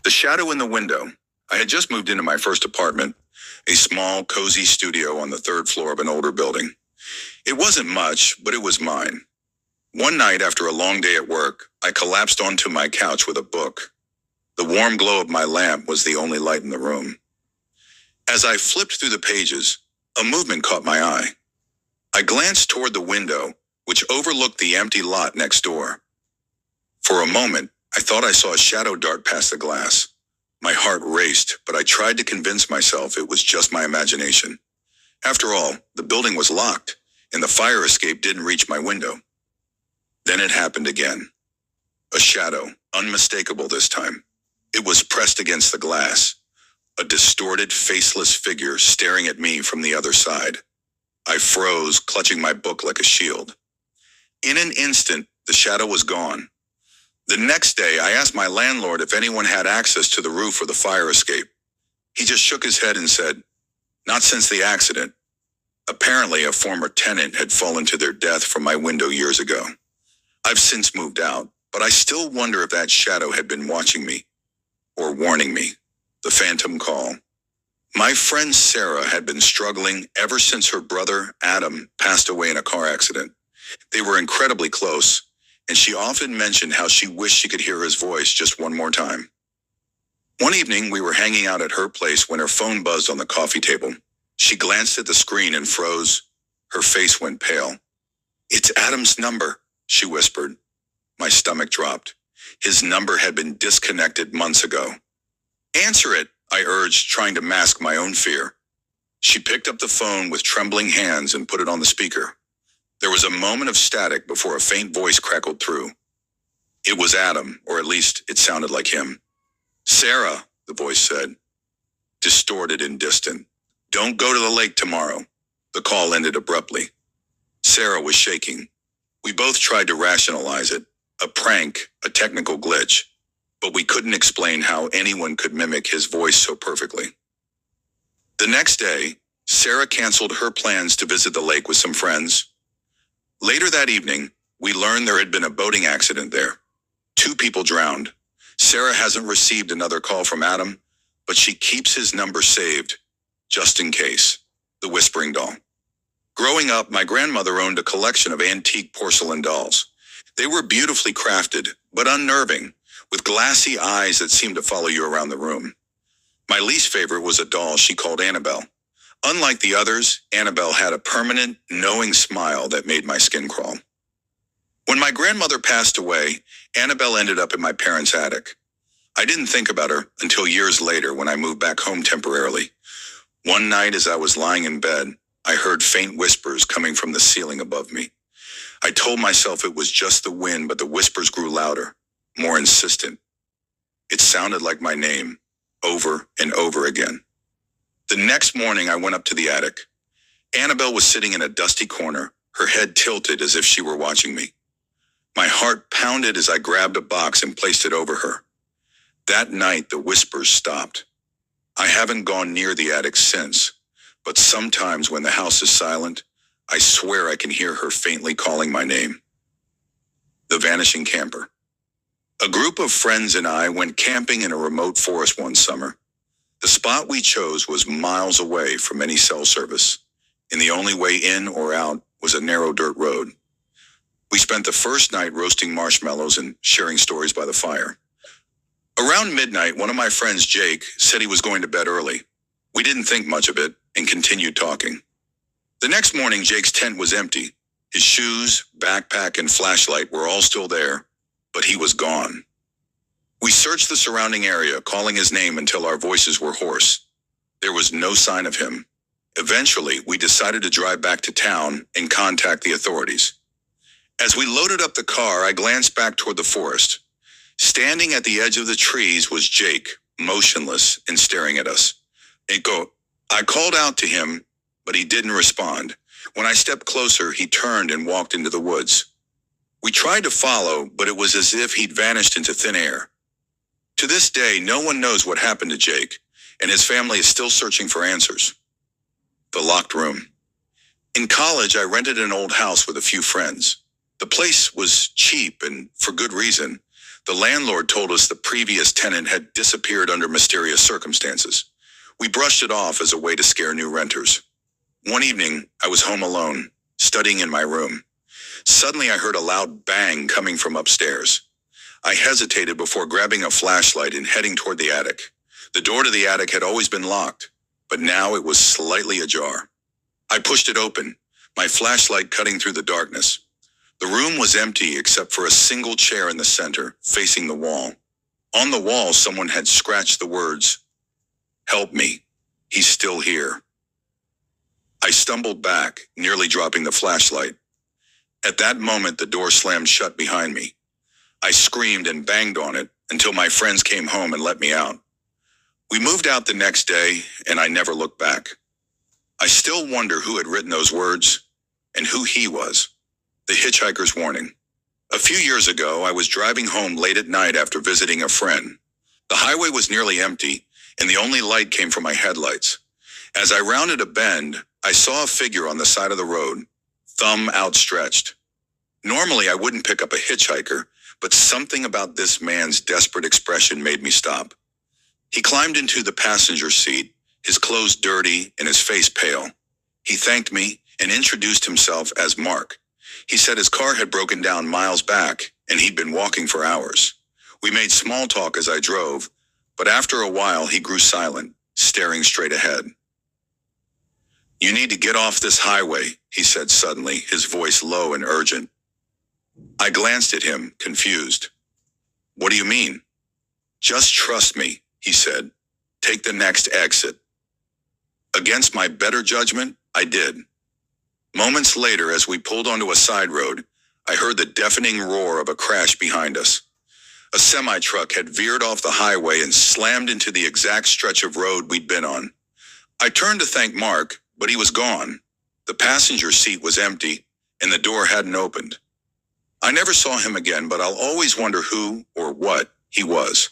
The shadow in the window. I had just moved into my first apartment, a small, cozy studio on the third floor of an older building. It wasn't much, but it was mine. One night after a long day at work, I collapsed onto my couch with a book. The warm glow of my lamp was the only light in the room. As I flipped through the pages, a movement caught my eye. I glanced toward the window, which overlooked the empty lot next door. For a moment, I thought I saw a shadow dart past the glass. My heart raced, but I tried to convince myself it was just my imagination. After all, the building was locked, and the fire escape didn't reach my window. Then it happened again. A shadow, unmistakable this time. It was pressed against the glass. A distorted, faceless figure staring at me from the other side. I froze, clutching my book like a shield. In an instant, the shadow was gone. The next day, I asked my landlord if anyone had access to the roof or the fire escape. He just shook his head and said, "Not since the accident." Apparently, a former tenant had fallen to their death from my window years ago. I've since moved out, but I still wonder if that shadow had been watching me or warning me. The phantom call. My friend Sarah had been struggling ever since her brother, Adam, passed away in a car accident. They were incredibly close, and she often mentioned how she wished she could hear his voice just one more time. One evening, we were hanging out at her place when her phone buzzed on the coffee table. She glanced at the screen and froze. Her face went pale. "It's Adam's number," she whispered. My stomach dropped. His number had been disconnected months ago. "Answer it," I urged, trying to mask my own fear. She picked up the phone with trembling hands and put it on the speaker. There was a moment of static before a faint voice crackled through. It was Adam, or at least it sounded like him. "Sarah," the voice said, distorted and distant. "Don't go to the lake tomorrow." The call ended abruptly. Sarah was shaking. We both tried to rationalize it. A prank, a technical glitch. But we couldn't explain how anyone could mimic his voice so perfectly. The next day, Sarah canceled her plans to visit the lake with some friends. Later that evening, we learned there had been a boating accident there. 2 people drowned. Sarah hasn't received another call from Adam, but she keeps his number saved, just in case. The Whispering Doll. Growing up, my grandmother owned a collection of antique porcelain dolls. They were beautifully crafted, but unnerving, with glassy eyes that seemed to follow you around the room. My least favorite was a doll she called Annabelle. Unlike the others, Annabelle had a permanent, knowing smile that made my skin crawl. When my grandmother passed away, Annabelle ended up in my parents' attic. I didn't think about her until years later when I moved back home temporarily. One night as I was lying in bed, I heard faint whispers coming from the ceiling above me. I told myself it was just the wind, but the whispers grew louder, more insistent. It sounded like my name, over and over again. The next morning, I went up to the attic. Annabelle was sitting in a dusty corner, her head tilted as if she were watching me. My heart pounded as I grabbed a box and placed it over her. That night, the whispers stopped. I haven't gone near the attic since, but sometimes when the house is silent, I swear I can hear her faintly calling my name. The Vanishing Camper. A group of friends and I went camping in a remote forest one summer. The spot we chose was miles away from any cell service, and the only way in or out was a narrow dirt road. We spent the first night roasting marshmallows and sharing stories by the fire. Around midnight, one of my friends, Jake, said he was going to bed early. We didn't think much of it and continued talking. The next morning, Jake's tent was empty. His shoes, backpack, and flashlight were all still there, but he was gone. We searched the surrounding area, calling his name until our voices were hoarse. There was no sign of him. Eventually, we decided to drive back to town and contact the authorities. As we loaded up the car, I glanced back toward the forest. Standing at the edge of the trees was Jake, motionless and staring at us. I called out to him, but he didn't respond. When I stepped closer, he turned and walked into the woods. We tried to follow, but it was as if he'd vanished into thin air. To this day, no one knows what happened to Jake, and his family is still searching for answers. The locked room. In college, I rented an old house with a few friends. The place was cheap, and for good reason. The landlord told us the previous tenant had disappeared under mysterious circumstances. We brushed it off as a way to scare new renters. One evening, I was home alone, studying in my room. Suddenly, I heard a loud bang coming from upstairs. I hesitated before grabbing a flashlight and heading toward the attic. The door to the attic had always been locked, but now it was slightly ajar. I pushed it open, my flashlight cutting through the darkness. The room was empty except for a single chair in the center, facing the wall. On the wall, someone had scratched the words, "Help me, he's still here." I stumbled back, nearly dropping the flashlight. At that moment, the door slammed shut behind me. I screamed and banged on it until my friends came home and let me out. We moved out the next day, and I never looked back. I still wonder who had written those words and who he was. The hitchhiker's warning. A few years ago, I was driving home late at night after visiting a friend. The highway was nearly empty, and the only light came from my headlights. As I rounded a bend, I saw a figure on the side of the road, thumb outstretched. Normally, I wouldn't pick up a hitchhiker, but something about this man's desperate expression made me stop. He climbed into the passenger seat, his clothes dirty and his face pale. He thanked me and introduced himself as Mark. He said his car had broken down miles back and he'd been walking for hours. We made small talk as I drove, but after a while he grew silent, staring straight ahead. "You need to get off this highway," he said suddenly, his voice low and urgent. I glanced at him, confused. "What do you mean?" "Just trust me," he said. "Take the next exit." Against my better judgment, I did. Moments later, as we pulled onto a side road, I heard the deafening roar of a crash behind us. A semi-truck had veered off the highway and slammed into the exact stretch of road we'd been on. I turned to thank Mark, but he was gone. The passenger seat was empty, and the door hadn't opened. I never saw him again, but I'll always wonder who or what he was.